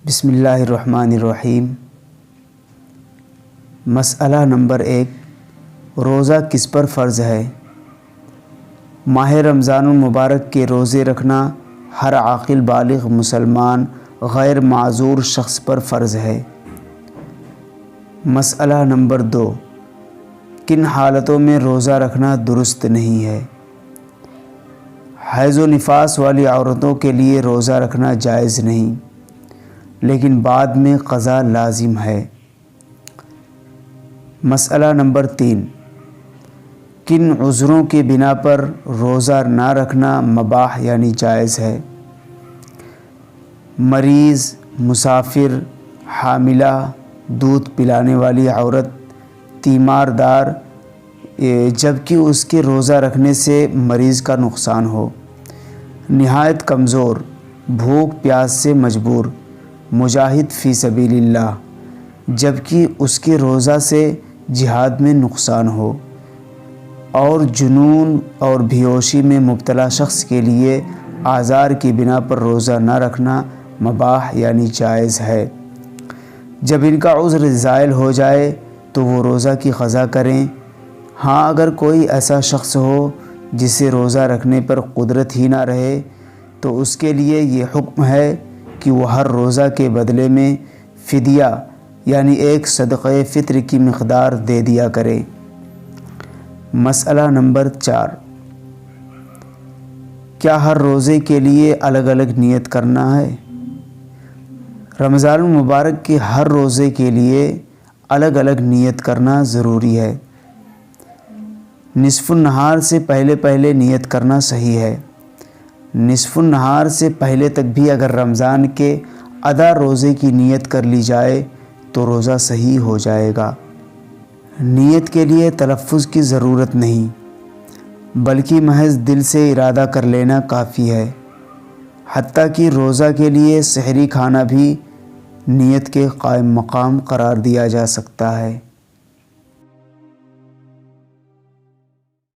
بسم اللہ الرحمن الرحیم۔ مسئلہ نمبر 1، روزہ کس پر فرض ہے؟ ماہ رمضان المبارک کے روزے رکھنا ہر عاقل بالغ مسلمان غیر معذور شخص پر فرض ہے۔ مسئلہ نمبر 2، کن حالتوں میں روزہ رکھنا درست نہیں ہے؟ حیض و نفاس والی عورتوں کے لیے روزہ رکھنا جائز نہیں، لیکن بعد میں قضا لازم ہے۔ مسئلہ نمبر 3، کن عذروں کے بنا پر روزہ نہ رکھنا مباح یعنی جائز ہے؟ مریض، مسافر، حاملہ، دودھ پلانے والی عورت، تیمار دار، جبکہ اس کے روزہ رکھنے سے مریض کا نقصان ہو، نہایت کمزور، بھوک پیاس سے مجبور، مجاہد فی سبیل اللہ، جبکہ اس کے روزہ سے جہاد میں نقصان ہو، اور جنون اور بیہوشی میں مبتلا شخص کے لیے آزار کی بنا پر روزہ نہ رکھنا مباح یعنی جائز ہے۔ جب ان کا عذر زائل ہو جائے تو وہ روزہ کی قضا کریں۔ ہاں، اگر کوئی ایسا شخص ہو جسے روزہ رکھنے پر قدرت ہی نہ رہے تو اس کے لیے یہ حکم ہے کہ وہ ہر روزہ کے بدلے میں فدیہ یعنی ایک صدقہ فطر کی مقدار دے دیا کرے۔ مسئلہ نمبر 4، کیا ہر روزے کے لیے الگ الگ نیت کرنا ہے؟ رمضان المبارک کے ہر روزے کے لیے الگ الگ نیت کرنا ضروری ہے۔ نصف النہار سے پہلے نیت کرنا صحیح ہے۔ نصف النہار سے پہلے تک بھی اگر رمضان کے ادا روزے کی نیت کر لی جائے تو روزہ صحیح ہو جائے گا۔ نیت کے لیے تلفظ کی ضرورت نہیں، بلکہ محض دل سے ارادہ کر لینا کافی ہے۔ حتیٰ کہ روزہ کے لیے سحری کھانا بھی نیت کے قائم مقام قرار دیا جا سکتا ہے۔